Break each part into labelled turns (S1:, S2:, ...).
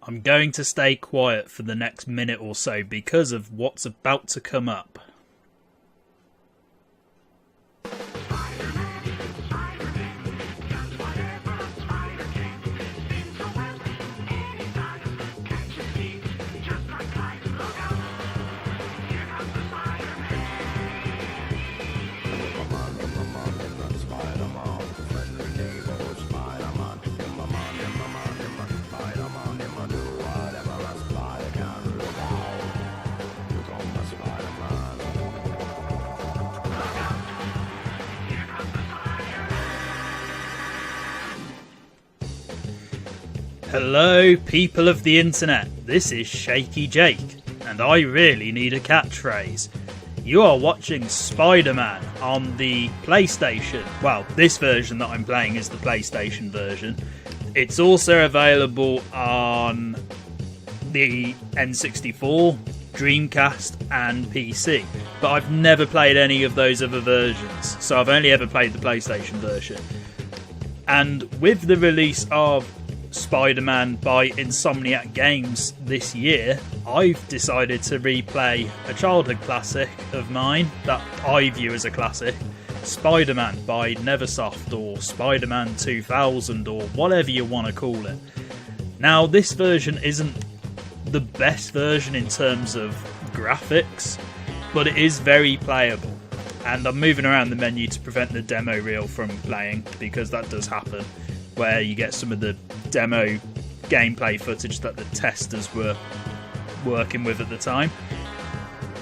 S1: I'm going to stay quiet for the next minute or so because of what's about to come up. Hello, people of the internet. This is Shaky Jake, and I really need a catchphrase. You are watching Spider-Man on the PlayStation. Well, this version that I'm playing is the PlayStation version. It's also available on the N64, Dreamcast, and PC. But I've never played any of those other versions, so I've only ever played the PlayStation version. And with the release of Spider-Man by Insomniac Games this year, I've decided to replay a childhood classic of mine that I view as a classic, Spider-Man by Neversoft, or Spider-Man 2000, or whatever you want to call it. Now, this version isn't the best version in terms of graphics, but it is very playable. And I'm moving around the menu to prevent the demo reel from playing, because that does happen, where you get some of the demo gameplay footage that the testers were working with at the time.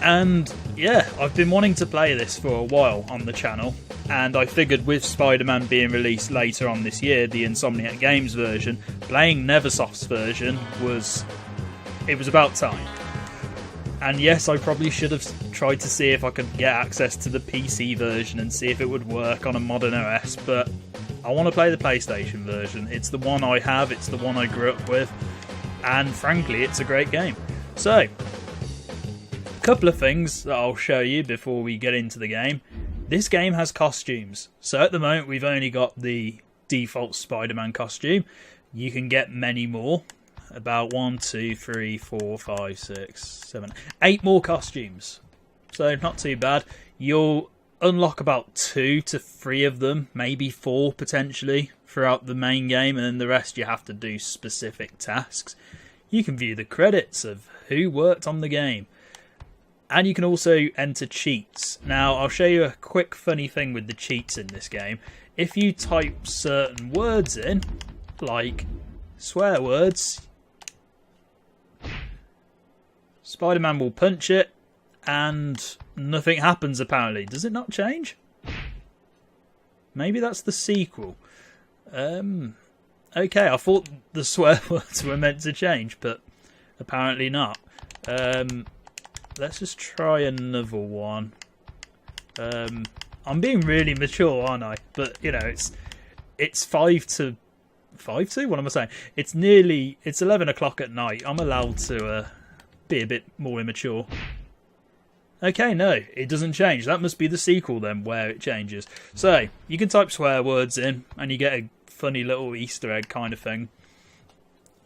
S1: And yeah, I've been wanting to play this for a while on the channel, and I figured with Spider-Man being released later on this year, the Insomniac Games version, playing Neversoft's version was about time. And yes, I probably should have tried to see if I could get access to the PC version and see if it would work on a modern OS, but I want to play the PlayStation version. It's the one I have, it's the one I grew up with, and frankly, it's a great game. So, a couple of things that I'll show you before we get into the game. This game has costumes. So at the moment, we've only got the default Spider-Man costume. You can get many more. About 1, 2, 3, 4, 5, 6, 7, 8 more costumes. So not too bad. You'll unlock about 2 to 3 of them, maybe 4 potentially, throughout the main game, and then the rest you have to do specific tasks. You can view the credits of who worked on the game. And you can also enter cheats. Now, I'll show you a quick funny thing with the cheats in this game. If you type certain words in, like swear words, Spider-Man will punch it, and nothing happens apparently. Does it not change? Maybe that's the sequel. Okay, I thought the swear words were meant to change, but apparently not. Let's just try another one. I'm being really mature, aren't I? But, you know, it's 5 to... 5 to? What am I saying? It's 11 o'clock at night. I'm allowed to be a bit more immature. Okay, no, it doesn't change. That must be the sequel then, where it changes. So, you can type swear words in, and you get a funny little Easter egg kind of thing.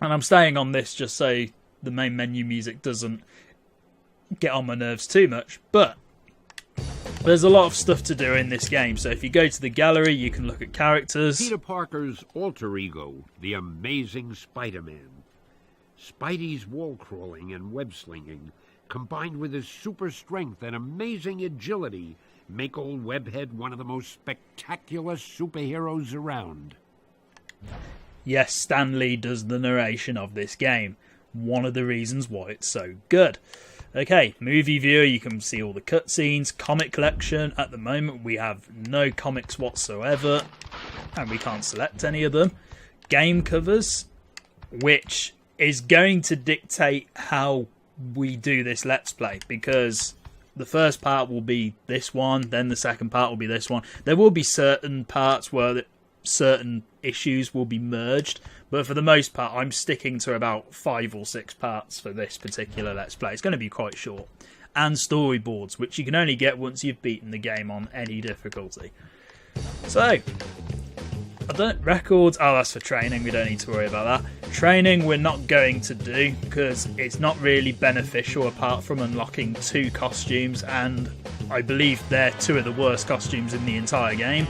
S1: And I'm staying on this just so the main menu music doesn't get on my nerves too much. But there's a lot of stuff to do in this game. So if you go to the gallery, you can look at characters.
S2: Peter Parker's alter ego, the Amazing Spider-Man. Spidey's wall-crawling and web-slinging, combined with his super strength and amazing agility, make old Webhead one of the most spectacular superheroes around.
S1: Yes, Stan Lee does the narration of this game. One of the reasons why it's so good. Okay, movie viewer, you can see all the cutscenes. Comic collection, at the moment we have no comics whatsoever, and we can't select any of them. Game covers, which is going to dictate how we do this Let's Play, because the first part will be this one, then the second part will be this one. There will be certain parts where certain issues will be merged, but for the most part I'm sticking to about 5 or 6 parts for this particular Let's Play. It's going to be quite short. And storyboards, which you can only get once you've beaten the game on any difficulty. So, records, oh, that's for training, we don't need to worry about that. Training we're not going to do because it's not really beneficial apart from unlocking 2 costumes, and I believe they're 2 of the worst costumes in the entire game.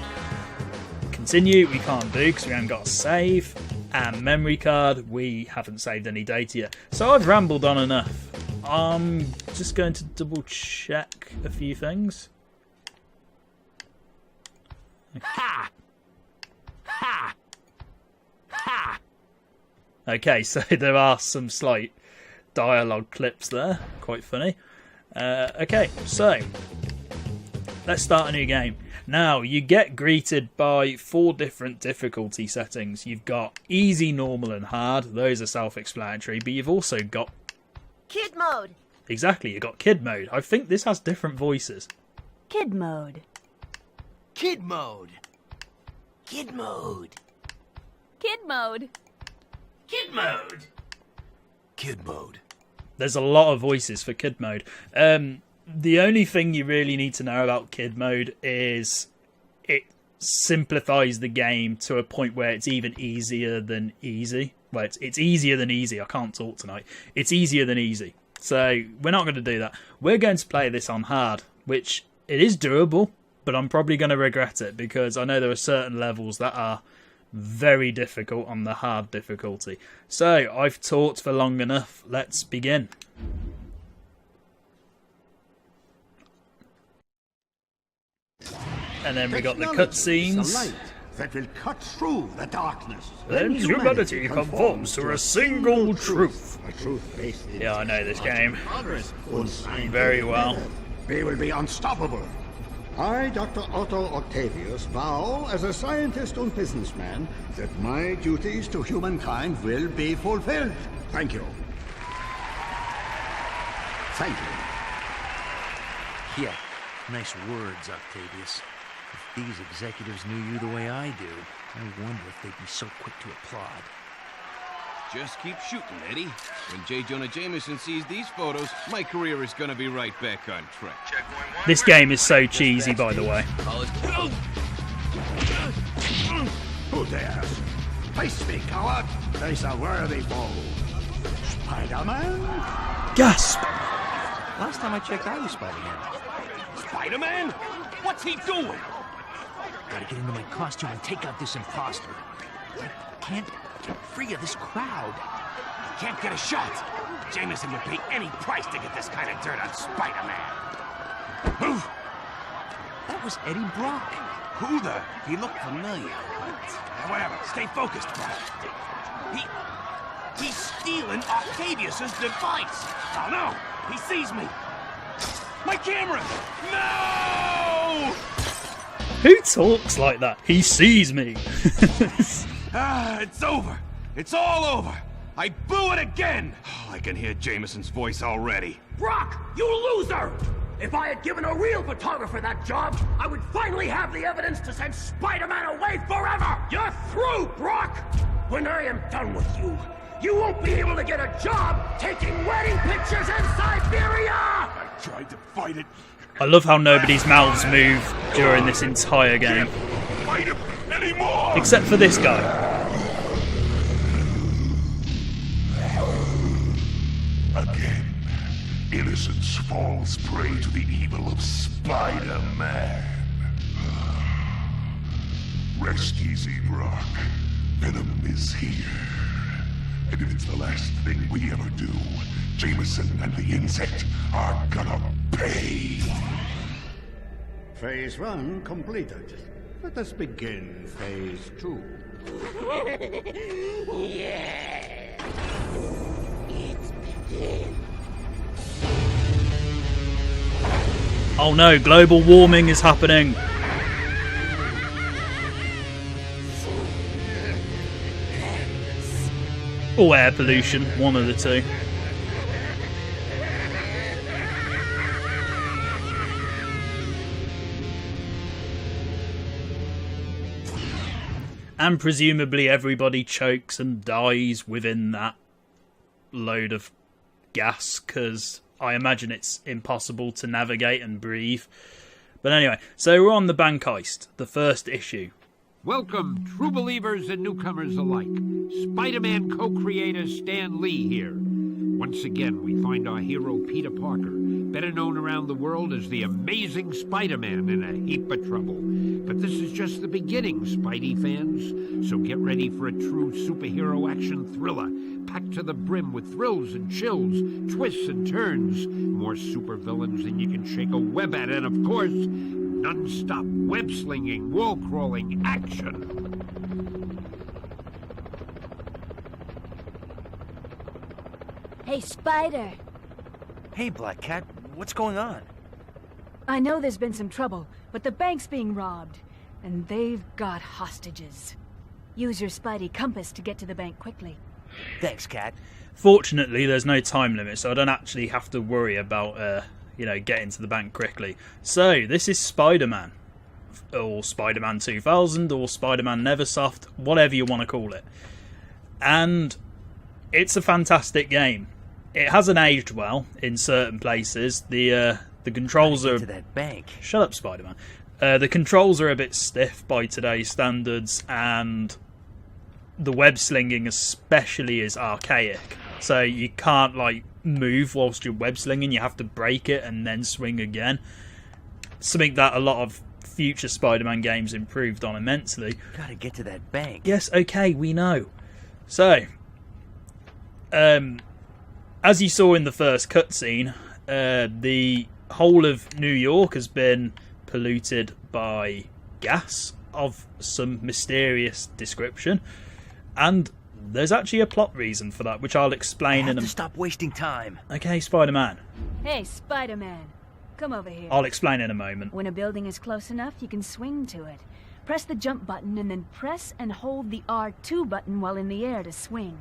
S1: Continue we can't do because we haven't got a save, and memory card we haven't saved any data yet. So I've rambled on enough. I'm just going to double check a few things.
S2: Ha! Ha! Ha!
S1: Okay, so there are some slight dialogue clips there. Quite funny. Okay, so let's start a new game. Now, you get greeted by 4 different difficulty settings. You've got easy, normal, and hard. Those are self-explanatory, but you've also got...
S3: Kid mode.
S1: Exactly, you've got kid mode. I think this has different voices.
S3: Kid mode.
S4: Kid mode. Kid mode.
S3: Kid mode.
S4: Kid mode. Kid mode.
S1: There's a lot of voices for kid mode. The only thing you really need to know about kid mode is it simplifies the game to a point where it's even easier than easy. Well, it's easier than easy. I can't talk tonight. It's easier than easy. So we're not going to do that. We're going to play this on hard, which it is doable, but I'm probably going to regret it because I know there are certain levels that are very difficult on the hard difficulty. So I've talked for long enough. Let's begin. And then we got the cutscenes.
S5: Light that will cut through the darkness.
S1: Then humanity conforms to a single truth.
S5: A truth based in
S1: Yeah, I know this game
S5: progress and science.
S1: very well.
S5: We will be unstoppable. I, Dr. Otto Octavius, vow as a scientist and businessman that my duties to humankind will be fulfilled. Thank you. Thank you.
S4: Yeah, nice words, Octavius. If these executives knew you the way I do, I wonder if they'd be so quick to applaud.
S6: Just keep shooting, Eddie. When J. Jonah Jameson sees these photos, my career is gonna be right back on track.
S1: This game is so cheesy, by the way.
S5: Who dares? Face me, coward. Face a worthy foe. Spider-Man?
S1: Gasp!
S4: Last time I checked, I was Spider-Man.
S6: Spider-Man? What's he doing?
S4: Gotta get into my costume and take out this imposter. I can't get free of this crowd.
S6: Can't get a shot. Jameson would pay any price to get this kind of dirt on Spider-Man. Move!
S4: That was Eddie Brock.
S6: Who the? He looked familiar, but whatever. Stay focused, Brock. He's stealing Octavius's device. Oh no! He sees me. My camera! No!
S1: Who talks like that? He sees me.
S6: It's over. It's all over. I blew it again. Oh, I can hear Jameson's voice already.
S7: Brock, you loser! If I had given a real photographer that job, I would finally have the evidence to send Spider-Man away forever! You're through, Brock! When I am done with you, you won't be able to get a job taking wedding pictures in Siberia!
S6: I tried to fight it.
S1: I love how nobody's mouths move during this entire game.
S6: Fight him anymore!
S1: Except for this guy.
S8: Again, innocence falls prey to the evil of Spider-Man. Rest easy, Brock. Venom is here. And if it's the last thing we ever do, Jameson and the insect are gonna pay.
S5: Phase 1 completed. Let us begin Phase 2.
S1: Oh no, global warming is happening. Or air pollution, one of the two. And presumably everybody chokes and dies within that load of gas, because I imagine it's impossible to navigate and breathe. But anyway, so we're on the bank heist, the first issue.
S2: Welcome, true believers and newcomers alike. Spider-Man co-creator Stan Lee here. Once again, we find our hero Peter Parker, better known around the world as the Amazing Spider-Man, in a heap of trouble. But this is just the beginning, Spidey fans. So get ready for a true superhero action thriller, packed to the brim with thrills and chills, twists and turns, more supervillains than you can shake a web at, and of course, non-stop web-slinging, wall-crawling action.
S3: Hey, Spider.
S4: Hey, Black Cat, what's going on?
S9: I know there's been some trouble, but the bank's being robbed, and they've got hostages. Use your Spidey compass to get to the bank quickly.
S4: Thanks, Cat.
S1: Fortunately, there's no time limit, so I don't actually have to worry about, getting to the bank quickly. So, this is Spider-Man. Or Spider-Man 2000, or Spider-Man Neversoft, whatever you want to call it. And it's a fantastic game. It hasn't aged well in certain places. The controls are...
S4: To that bank.
S1: Shut up, Spider-Man. The controls are a bit stiff by today's standards, and the web slinging especially is archaic. So you can't move whilst you're web slinging. You have to break it and then swing again. Something that a lot of future Spider-Man games improved on immensely.
S4: Gotta get to that bank.
S1: Yes, okay, we know. So, as you saw in the first cutscene, the whole of New York has been polluted by gas of some mysterious description, and there's actually a plot reason for that, which I'll explain in a...
S4: Stop wasting time.
S1: Okay, Spider-Man.
S9: Hey, Spider-Man. Come over here.
S1: I'll explain in a moment.
S9: When a building is close enough, you can swing to it. Press the jump button and then press and hold the R2 button while in the air to swing.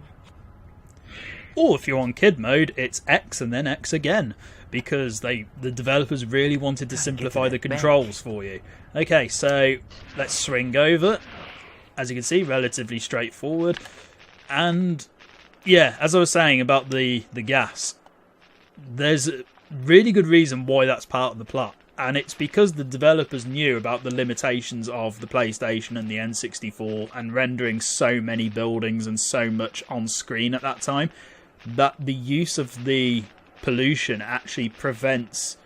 S1: Or if you're on kid mode, it's X and then X again, because the developers really wanted to simplify the controls for you. Okay, so let's swing over. As you can see, relatively straightforward. And yeah, as I was saying about the gas, there's a really good reason why that's part of the plot. And it's because the developers knew about the limitations of the PlayStation and the N64 and rendering so many buildings and so much on screen at that time, that the use of the pollution actually prevents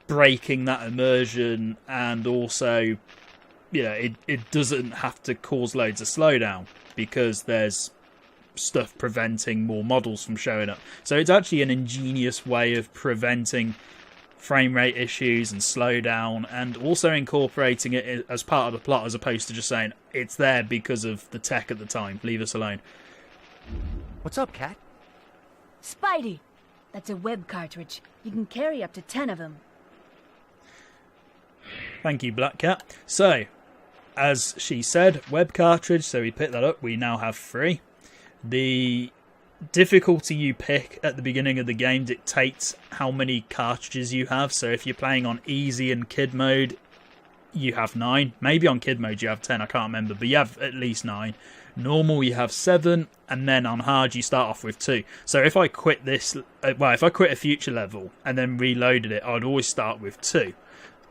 S1: breaking that immersion, and also, it doesn't have to cause loads of slowdown because there's stuff preventing more models from showing up. So it's actually an ingenious way of preventing frame rate issues and slowdown, and also incorporating it as part of the plot, as opposed to just saying it's there because of the tech at the time. Leave us alone.
S4: What's up, Cat?
S9: Spidey! That's a web cartridge. You can carry up to 10 of them.
S1: Thank you, Black Cat. So, as she said, web cartridge, so we picked that up. We now have 3. The difficulty you pick at the beginning of the game dictates how many cartridges you have. So if you're playing on easy and kid mode, you have 9. Maybe on kid mode you have 10, I can't remember, but you have at least 9. Normal you have 7, and then on hard you start off with 2. So if I quit this, if I quit a future level and then reloaded it, I'd always start with 2,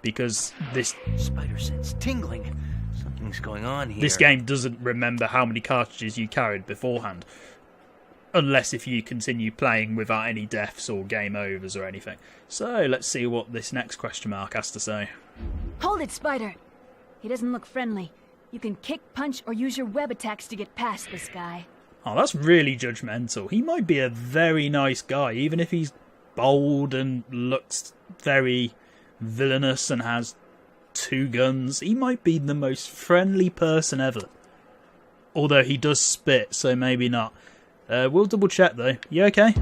S1: because this
S4: spider sense tingling. Something's going on here.
S1: This game doesn't remember how many cartridges you carried beforehand, unless if you continue playing without any deaths or game overs or anything. So let's see what this next question mark has to say.
S9: Hold it, Spider! He doesn't look friendly. You can kick, punch, or use your web attacks to get past this guy.
S1: Oh, that's really judgmental. He might be a very nice guy, even if he's bold and looks very villainous and has 2 guns. He might be the most friendly person ever. Although he does spit, so maybe not. We'll double check though. You okay?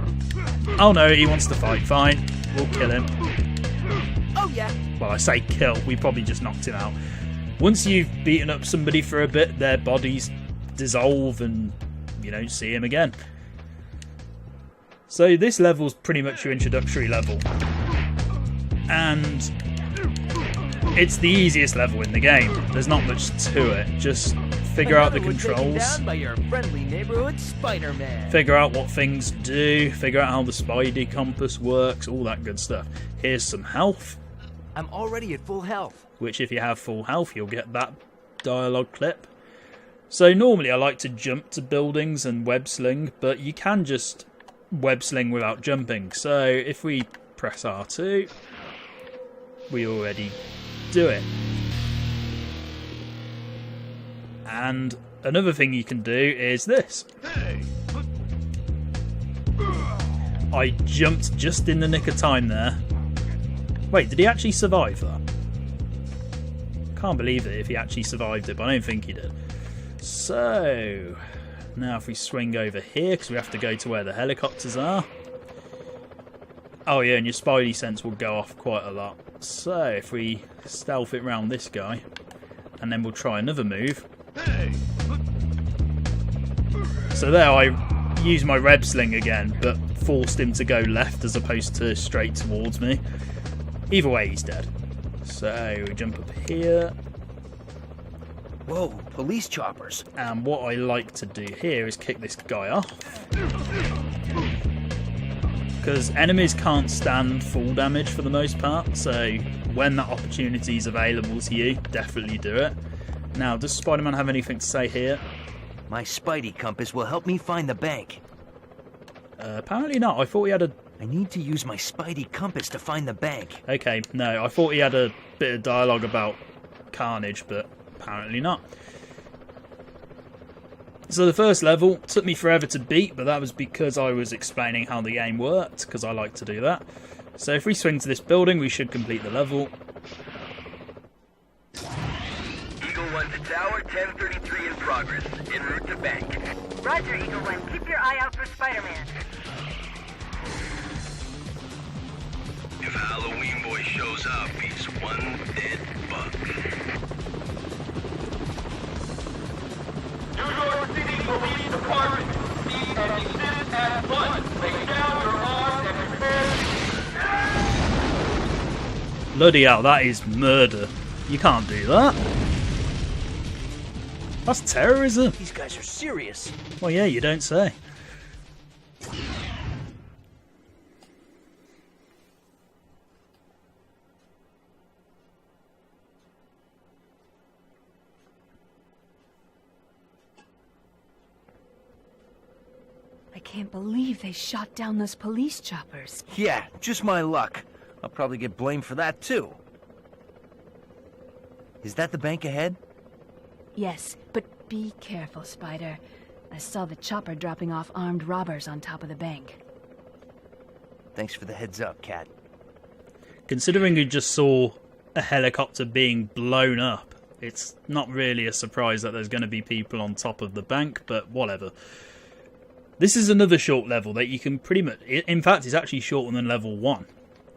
S1: Oh no, he wants to fight. Fine. We'll kill him.
S9: Oh yeah.
S1: Well, I say kill. We probably just knocked him out. Once you've beaten up somebody for a bit, their bodies dissolve and you don't see him again. So this level's pretty much your introductory level. And it's the easiest level in the game. There's not much to it. Just figure out the controls.
S4: Down by your friendly neighborhood Spider-Man.
S1: Figure out what things do. Figure out how the Spidey compass works. All that good stuff. Here's some health.
S4: I'm already at full health.
S1: Which, if you have full health, you'll get that dialogue clip. So normally I like to jump to buildings and web sling, but you can just web sling without jumping. So if we press R2, we already do it. And another thing you can do is this. I jumped just in the nick of time there. Wait, did he actually survive that? Can't believe it if he actually survived it, but I don't think he did. So, now if we swing over here, because we have to go to where the helicopters are. Oh yeah, and your spidey sense will go off quite a lot. So, if we stealth it round this guy, and then we'll try another move. So there I used my web sling again, but forced him to go left as opposed to straight towards me. Either way, he's dead. So we jump up here.
S4: Whoa, police choppers.
S1: And what I like to do here is kick this guy off. Because enemies can't stand full damage for the most part, so when that opportunity is available to you, definitely do it. Now, does Spider-Man have anything to say here?
S4: My Spidey compass will help me find the bank.
S1: Apparently not. I thought he had a...
S4: I need to use my Spidey compass to find the bank.
S1: Okay, no, I thought he had a bit of dialogue about Carnage, but apparently not. So the first level took me forever to beat, but that was because I was explaining how the game worked, because I like to do that. So if we swing to this building, we should complete the level.
S10: Eagle 1 to tower, 1033 in progress, en route to bank.
S11: Roger, Eagle 1. Keep your eye out for Spider-Man.
S10: If Halloween Boy shows up, he's one dead bug.
S7: New York City Police Department, proceed and desist at once. Lay down your arms and prepare.
S1: Bloody hell, that is murder. You can't do that. That's terrorism.
S4: These guys are serious.
S1: Well, yeah, you don't say.
S9: I can't believe they shot down those police choppers.
S4: Yeah, just my luck. I'll probably get blamed for that, too. Is that the bank ahead?
S9: Yes, but be careful, Spider. I saw the chopper dropping off armed robbers on top of the bank.
S4: Thanks for the heads up, Cat.
S1: Considering you just saw a helicopter being blown up, it's not really a surprise that there's going to be people on top of the bank, but whatever. This is another short level that you can pretty much... In fact, it's actually shorter than level 1.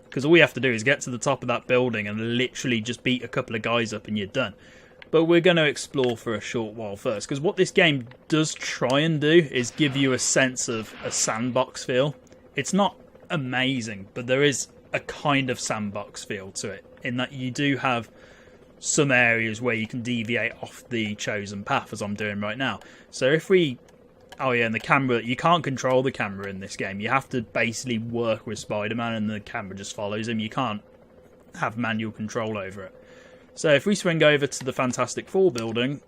S1: Because all we have to do is get to the top of that building and literally just beat a couple of guys up and you're done. But we're going to explore for a short while first. Because what this game does try and do is give you a sense of a sandbox feel. It's not amazing, but there is a kind of sandbox feel to it. In that you do have some areas where you can deviate off the chosen path, as I'm doing right now. So if we... Oh yeah, and the camera, you can't control the camera in this game. You have to basically work with Spider-Man and the camera just follows him. You can't have manual control over it. So if we swing over to the Fantastic Four building...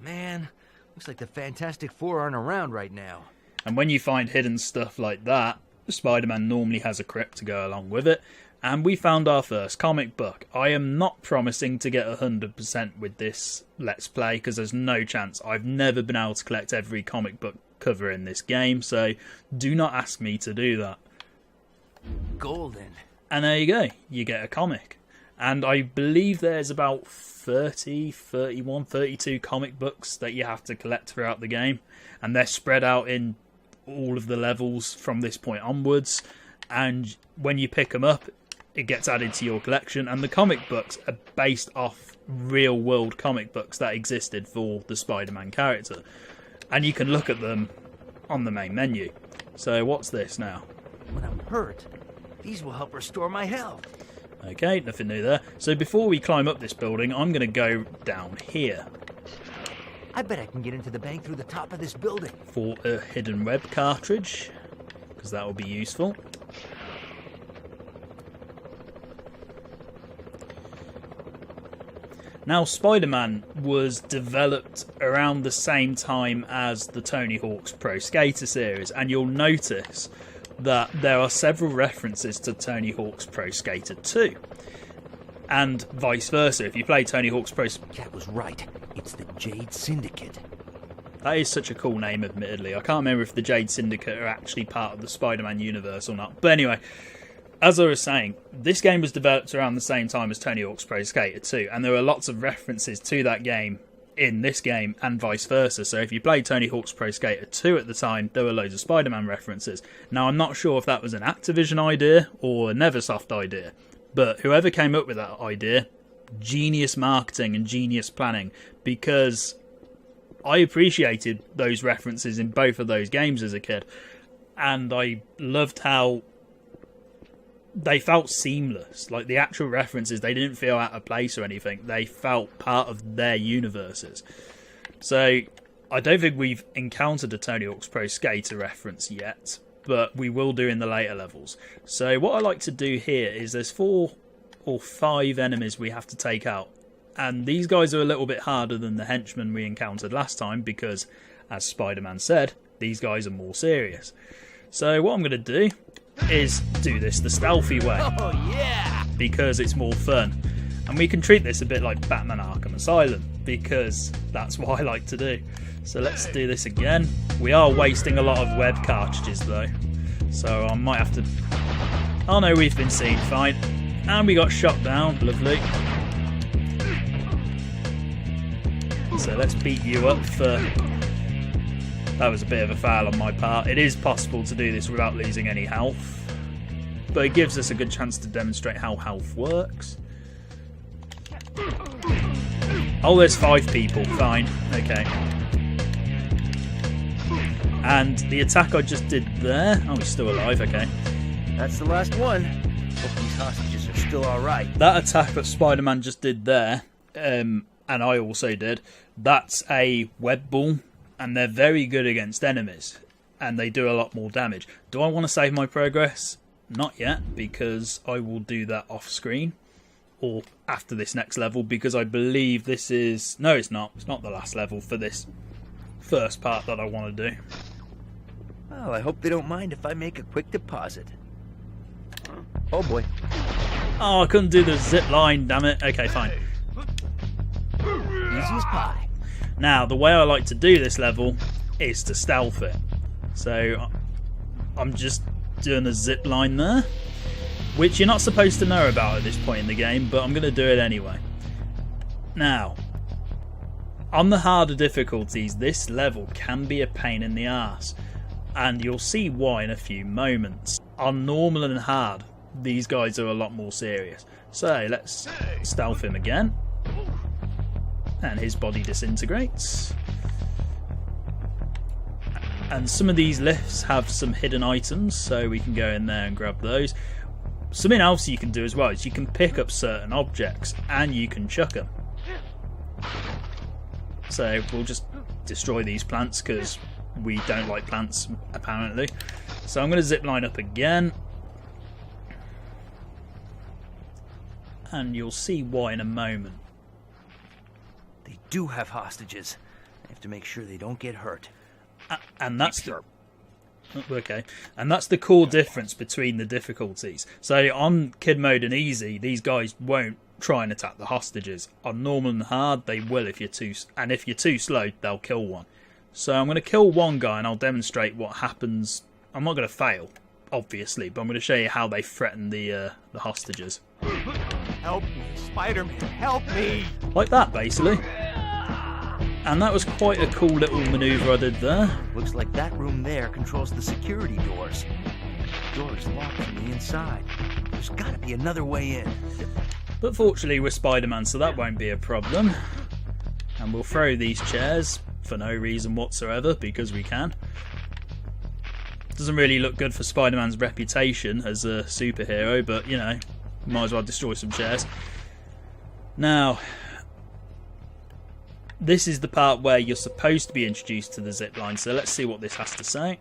S4: Man, looks like the Fantastic Four aren't around right now.
S1: And when you find hidden stuff like that, Spider-Man normally has a crypt to go along with it. And we found our first comic book. I am not promising to get 100% with this Let's Play, because there's no chance. I've never been able to collect every comic book cover in this game, so do not ask me to do that.
S4: Golden.
S1: And there you go. You get a comic. And I believe there's about 30, 31, 32 comic books that you have to collect throughout the game. And they're spread out in all of the levels from this point onwards. And when you pick them up, it gets added to your collection, and the comic books are based off real-world comic books that existed for the Spider-Man character. And you can look at them on the main menu. So what's this now?
S4: When I'm hurt, these will help restore my health.
S1: Okay, nothing new there. So before we climb up this building, I'm going to go down here.
S4: I bet I can get into the bank through the top of this building.
S1: For a hidden web cartridge, because that will be useful. Now, Spider-Man was developed around the same time as the Tony Hawk's Pro Skater series, and you'll notice that there are several references to Tony Hawk's Pro Skater 2. And vice versa. If you play Tony Hawk's Pro...
S4: Cat was right. It's the Jade Syndicate.
S1: That is such a cool name, admittedly. I can't remember if the Jade Syndicate are actually part of the Spider-Man universe or not. But anyway, as I was saying, this game was developed around the same time as Tony Hawk's Pro Skater 2, and there are lots of references to that game in this game and vice versa. So if you played Tony Hawk's Pro Skater 2 at the time, there were loads of Spider-Man references. Now, I'm not sure if that was an Activision idea or a Neversoft idea, but whoever came up with that idea, genius marketing and genius planning, because I appreciated those references in both of those games as a kid, and I loved how they felt seamless. Like, the actual references, they didn't feel out of place or anything. They felt part of their universes. So I don't think we've encountered a Tony Hawk's Pro Skater reference yet, but we will do in the later levels. So what I like to do here is there's 4 or 5 enemies we have to take out. And these guys are a little bit harder than the henchmen we encountered last time because, as Spider-Man said, these guys are more serious. So what I'm going to do is do this the stealthy way.
S4: Oh, yeah!
S1: Because it's more fun. And we can treat this a bit like Batman Arkham Asylum, because that's what I like to do. So let's do this again. We are wasting a lot of web cartridges though, so I might have to... Oh no, we've been seen, fine. And we got shot down, lovely. So let's beat you up for... That was a bit of a foul on my part. It is possible to do this without losing any health, but it gives us a good chance to demonstrate how health works. Oh, there's 5 people, fine, okay. And the attack I just did there... Oh, he's still alive, okay.
S4: That's the last one. Hope these hostages are still alright.
S1: That attack that Spider-Man just did there, and I also did, that's a web ball, and they're very good against enemies, and they do a lot more damage. Do I want to save my progress? Not yet, because I will do that off screen, or after this next level, because I believe this is... No, it's not. It's not the last level for this first part that I want to do.
S4: Well, I hope they don't mind if I make a quick deposit. Oh boy.
S1: Oh, I couldn't do the zip line, damn it. Okay, fine.
S4: Easy as pie.
S1: Now, the way I like to do this level is to stealth it. So, I'm just doing a zip line there, which you're not supposed to know about at this point in the game, but I'm going to do it anyway. Now, on the harder difficulties, this level can be a pain in the arse, and you'll see why in a few moments. On normal and hard, these guys are a lot more serious. So, let's stealth him again. And his body disintegrates. And some of these lifts have some hidden items, so we can go in there and grab those. Something else you can do as well is you can pick up certain objects and you can chuck them. So we'll just destroy these plants because we don't like plants, apparently. So I'm going to zip line up again. And you'll see why in a moment.
S4: They do have hostages. I have to make sure they don't get hurt.
S1: And that's the... Okay, and that's the core difference between the difficulties. So on kid mode and easy, these guys won't try and attack the hostages. On normal and hard, they will if you're too... And if you're too slow, they'll kill one. So I'm going to kill one guy and I'll demonstrate what happens. I'm not going to fail, obviously, but I'm going to show you how they threaten the hostages.
S6: Help me, Spider-Man, help me!
S1: Like that, basically. And that was quite a cool little manoeuvre I did there.
S4: Looks like that room there controls the security doors. The door is locked from the inside. There's got to be another way in.
S1: But fortunately we're Spider-Man, so that won't be a problem. And we'll throw these chairs for no reason whatsoever, because we can. Doesn't really look good for Spider-Man's reputation as a superhero, but, you know, might as well destroy some chairs. Now, this is the part where you're supposed to be introduced to the zipline, so let's see what this has to say.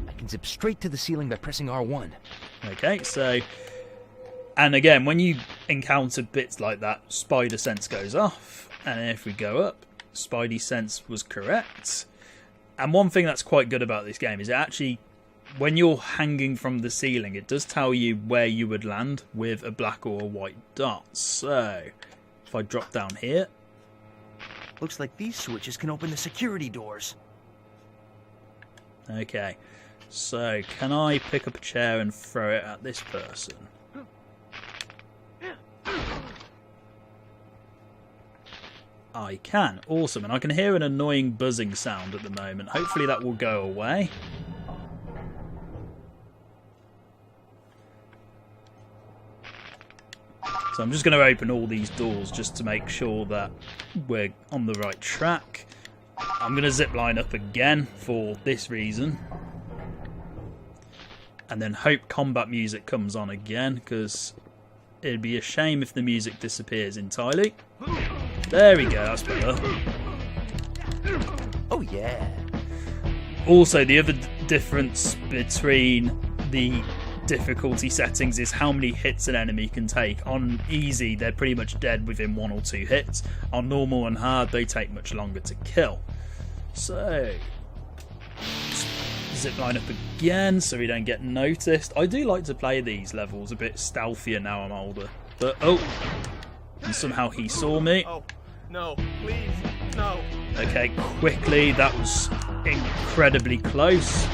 S4: I can zip straight to the ceiling by pressing R1.
S1: Okay, so... And again, when you encounter bits like that, spider sense goes off. And if we go up, Spidey sense was correct. And one thing that's quite good about this game is it actually, when you're hanging from the ceiling, it does tell you where you would land with a black or a white dot. So, if I drop down here...
S4: Looks like these switches can open the security doors.
S1: Okay, so can I pick up a chair and throw it at this person? I can. Awesome. And I can hear an annoying buzzing sound at the moment. Hopefully that will go away. So I'm just going to open all these doors just to make sure that we're on the right track. I'm going to zipline up again for this reason. And then hope combat music comes on again, because it'd be a shame if the music disappears entirely. There we go, that's better.
S4: Oh yeah.
S1: Also, the other difference between the difficulty settings is how many hits an enemy can take. On easy, they're pretty much dead within 1 or 2 hits. On normal and hard, they take much longer to kill. So, zipline up again so we don't get noticed. I do like to play these levels a bit stealthier now I'm older. But, oh, and somehow he saw me.
S6: Oh, no, please, no.
S1: Okay, quickly, that was incredibly close.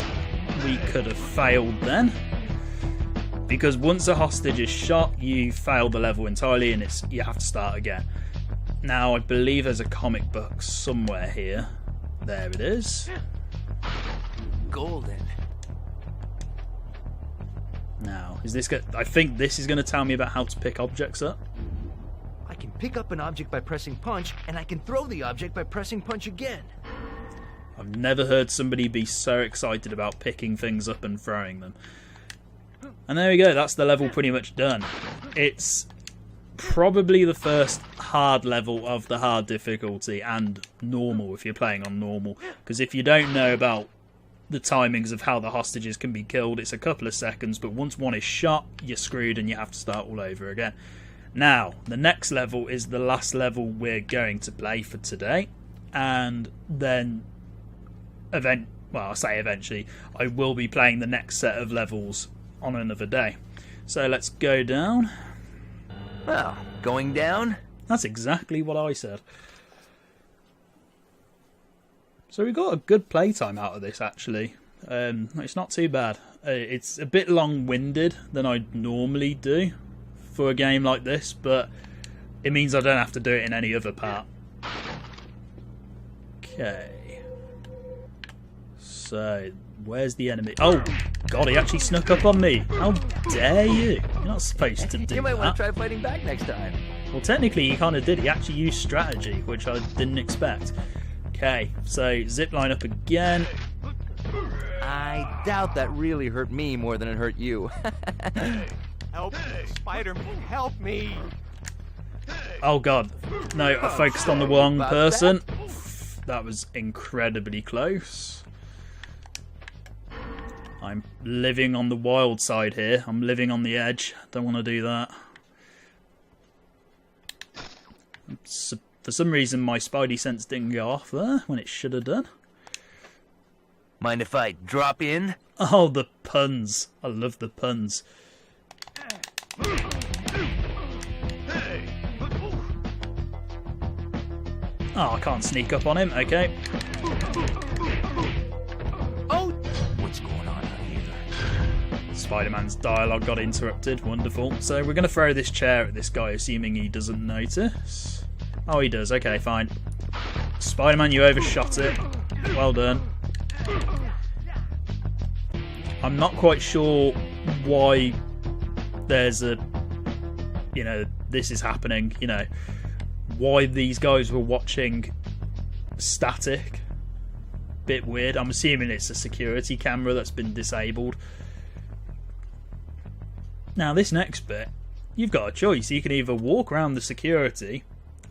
S1: We could have failed then. Because once a hostage is shot, you fail the level entirely and you have to start again. Now, I believe there's a comic book somewhere here. There it is.
S4: Golden.
S1: Now, is this I think this is going to tell me about how to pick objects up.
S4: I can pick up an object by pressing punch, and I can throw the object by pressing punch again.
S1: I've never heard somebody be so excited about picking things up and throwing them. And there we go, that's the level pretty much done. It's probably the first hard level of the hard difficulty, and normal if you're playing on normal. Because if you don't know about the timings of how the hostages can be killed, it's a couple of seconds, but once one is shot, you're screwed and you have to start all over again. Now, the next level is the last level we're going to play for today, and then well, I say eventually, I will be playing the next set of levels on another day. So let's go down.
S4: Well, going down?
S1: That's exactly what I said. So we got a good playtime out of this, actually. It's not too bad. It's a bit long-winded than I normally do for a game like this, but it means I don't have to do it in any other part. Okay. So, where's the enemy? Oh, God, he actually snuck up on me. How dare you? You're not supposed to do that.
S4: You might want to try fighting back next time.
S1: Well, technically, he kind of did. He actually used strategy, which I didn't expect. Okay, so zipline up again.
S4: I doubt that really hurt me more than it hurt you.
S6: Help me, Spider-Man, help me!
S1: Oh God, no, I focused on the wrong person. That was incredibly close. I'm living on the wild side here. I'm living on the edge. Don't want to do that. So, for some reason, my Spidey sense didn't go off there when it should have done.
S4: Mind if I drop in?
S1: Oh, the puns. I love the puns. Oh, I can't sneak up on him. Okay.
S4: Oh, what's going on out here?
S1: Spider-Man's dialogue got interrupted. Wonderful. So we're going to throw this chair at this guy, assuming he doesn't notice. Oh, he does. Okay, fine. Spider-Man, you overshot it. Well done. I'm not quite sure why there's a... You know, this is happening. You know, why these guys were watching static. Bit weird. I'm assuming it's a security camera that's been disabled. Now, this next bit, you've got a choice. You can either walk around the security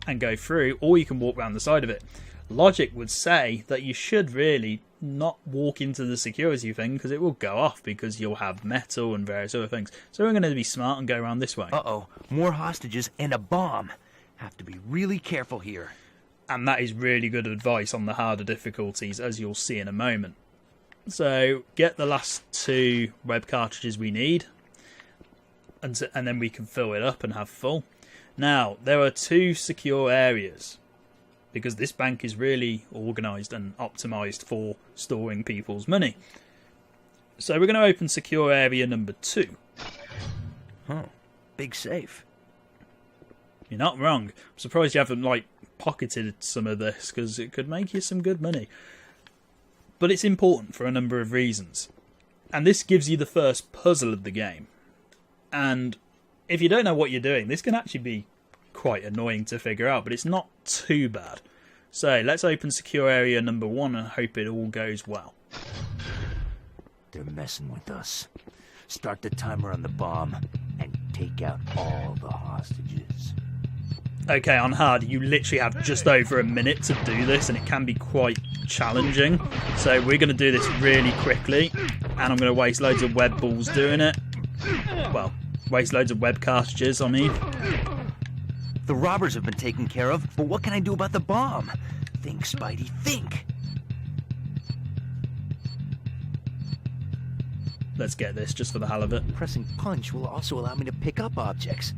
S1: and go through, or you can walk around the side of it. Logic would say that you should really not walk into the security thing, because it will go off, because you'll have metal and various other things. So we're going to be smart and go around this way.
S4: Uh-oh, more hostages and a bomb. Have to be really careful here.
S1: And that is really good advice on the harder difficulties, as you'll see in a moment. So get the last 2 web cartridges we need, and then we can fill it up and have full. Now, there are 2 secure areas, because this bank is really organised and optimised for storing people's money. So we're going to open secure area number 2.
S4: Oh, big safe.
S1: You're not wrong. I'm surprised you haven't, pocketed some of this, because it could make you some good money. But it's important for a number of reasons. And this gives you the first puzzle of the game. And if you don't know what you're doing, this can actually be quite annoying to figure out, but it's not too bad. So let's open secure area number 1 and hope it all goes well.
S4: They're messing with us. Start the timer on the bomb and take out all the hostages.
S1: Okay, on hard, you literally have just over a minute to do this, and it can be quite challenging. So we're going to do this really quickly, and I'm going to waste loads of web balls doing it. Well, waste loads of web cartridges, I mean.
S4: The robbers have been taken care of, but what can I do about the bomb? Think, Spidey, think!
S1: Let's get this, just for the hell of it.
S4: Pressing punch will also allow me to pick up objects.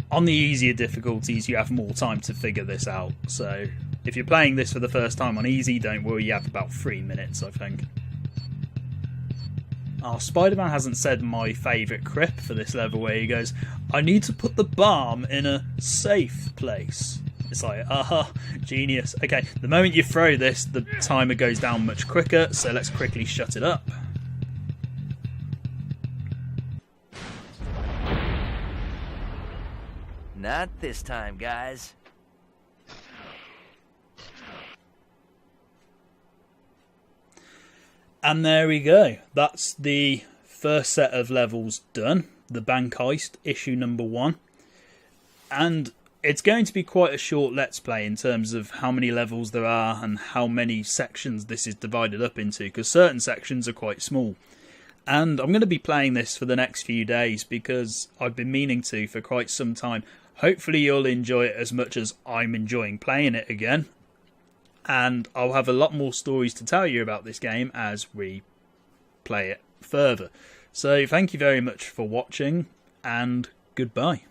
S1: On the easier difficulties, you have more time to figure this out. So if you're playing this for the first time on easy, don't worry, you have about 3 minutes, I think. Oh, Spider-Man hasn't said my favourite crip for this level, where he goes, I need to put the bomb in a safe place. It's like, aha, genius. Okay, the moment you throw this, the timer goes down much quicker, so let's quickly shut it up.
S4: Not this time, guys.
S1: And there we go. That's the first set of levels done. The bank heist, issue number 1. And it's going to be quite a short Let's Play in terms of how many levels there are and how many sections this is divided up into, because certain sections are quite small. And I'm going to be playing this for the next few days because I've been meaning to for quite some time. Hopefully you'll enjoy it as much as I'm enjoying playing it again. And I'll have a lot more stories to tell you about this game as we play it further. So thank you very much for watching, and goodbye.